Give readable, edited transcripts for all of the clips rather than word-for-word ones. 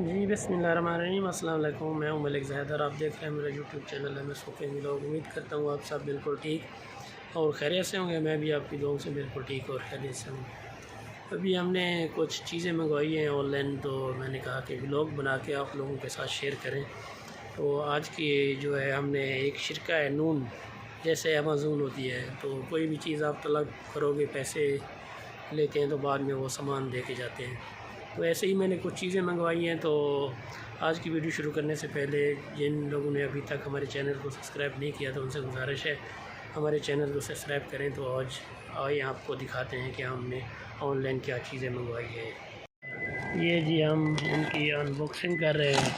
जी बिस्मिल्लाहिर्रहमानिर्रहीम, अस्सलाम वालेकुम। मैं हूं मलिक ज़ैदर, आप देख रहे हैं मेरा यूट्यूब चैनल है MS व्लॉग। उम्मीद करता हूं आप सब बिल्कुल ठीक और खैरियत से होंगे। मैं भी आपकी दुआओं से बिल्कुल ठीक और खैरियत से हूँ। अभी हमने कुछ चीज़ें मंगवाई हैं ऑनलाइन, तो मैंने कहा कि व्लॉग बना के आप लोगों के साथ शेयर करें। तो आज की जो है, हमने एक शिरका है नून, जैसे अमेज़न होती है, तो कोई भी चीज़ आप तलब करोगे, पैसे लेते हैं तो बाद में वो सामान दे के जाते हैं। तो ऐसे ही मैंने कुछ चीज़ें मंगवाई हैं। तो आज की वीडियो शुरू करने से पहले जिन लोगों ने अभी तक हमारे चैनल को सब्सक्राइब नहीं किया, तो उनसे गुजारिश है हमारे चैनल को सब्सक्राइब करें। तो आज आइए आपको दिखाते हैं कि हमने ऑनलाइन क्या चीज़ें मंगवाई है। ये जी हम उनकी अनबॉक्सिंग कर रहे हैं।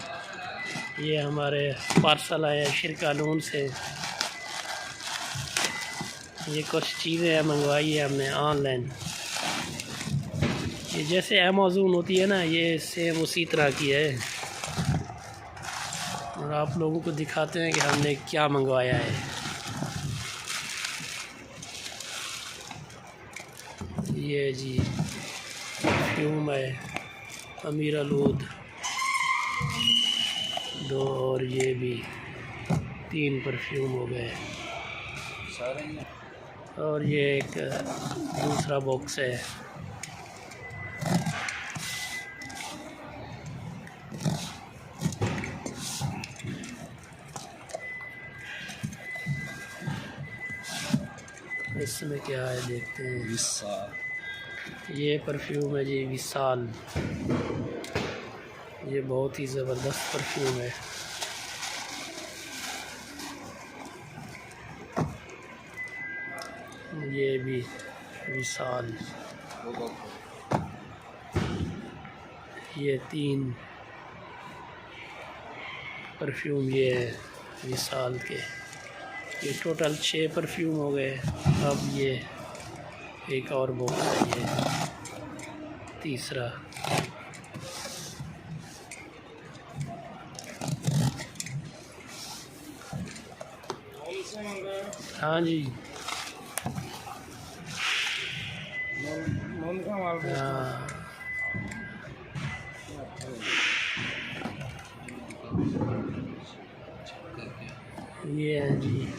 ये हमारे पार्सल आए हैं शिरका नून से। ये कुछ चीज़ें मंगवाई है हमने ऑनलाइन। ये जैसे अमेज़न होती है ना, ये सेम उसी तरह की है। और आप लोगों को दिखाते हैं कि हमने क्या मंगवाया है। ये जी परफ्यूम है अमीर अलूद 2, और ये भी 3 परफ्यूम हो गए। और ये एक दूसरा बॉक्स है। इसमें क्या है देखते हैं। विशाल, ये परफ्यूम है जी विशाल। ये बहुत ही ज़बरदस्त परफ्यूम है। ये भी विशाल। ये 3 परफ्यूम ये है विशाल के। ये टोटल 6 परफ्यूम हो गए। अब ये एक और बॉक्स है, ये तीसरा। हाँ जी, हाँ ये है जी।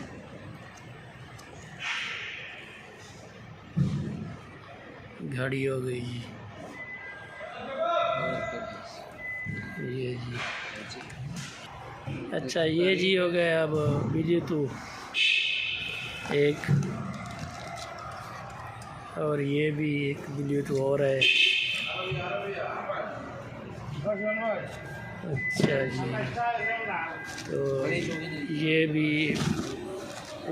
घड़ी हो गई जी। ये जी, अच्छा ये जी हो गया। अब ब्लूटूथ एक, और ये भी एक ब्लूटूथ और है। अच्छा जी, तो ये भी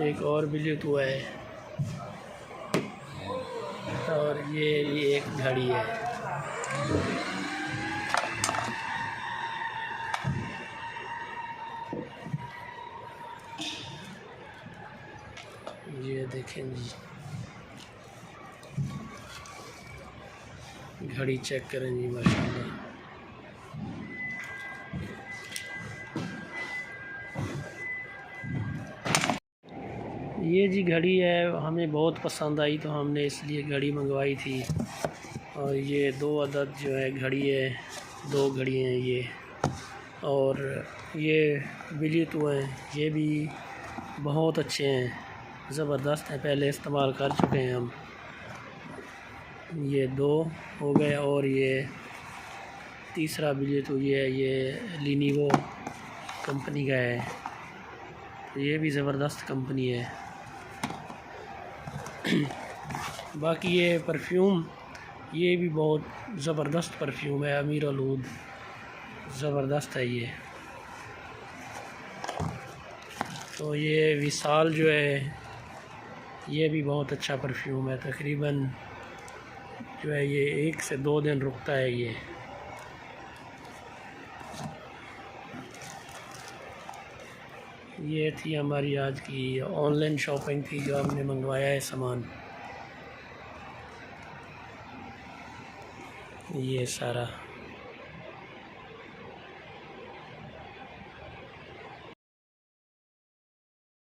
एक और ब्लूटूथ है, और ये भी एक घड़ी है। ये देखें जी, घड़ी चेक करें जी, माशाल्लाह। ये जी घड़ी है, हमें बहुत पसंद आई तो हमने इसलिए घड़ी मंगवाई थी। और ये 2 अदद जो है घड़ी है, 2 घड़ी हैं ये। और ये ब्लूटूथ हैं, ये भी बहुत अच्छे हैं, ज़बरदस्त हैं, पहले इस्तेमाल कर चुके हैं हम। ये 2 हो गए, और ये तीसरा ब्लूटूथ ये लिनोवो कंपनी का है। तो ये भी ज़बरदस्त कंपनी है। बाकी ये परफ्यूम, ये भी बहुत ज़बरदस्त परफ्यूम है, अमीर अलूद, ज़बरदस्त है ये। तो ये विशाल जो है, ये भी बहुत अच्छा परफ्यूम है। तकरीबन जो है ये 1 से 2 दिन रुकता है ये। ये थी हमारी आज की ऑनलाइन शॉपिंग थी, जो हमने मंगवाया है सामान, ये सारा।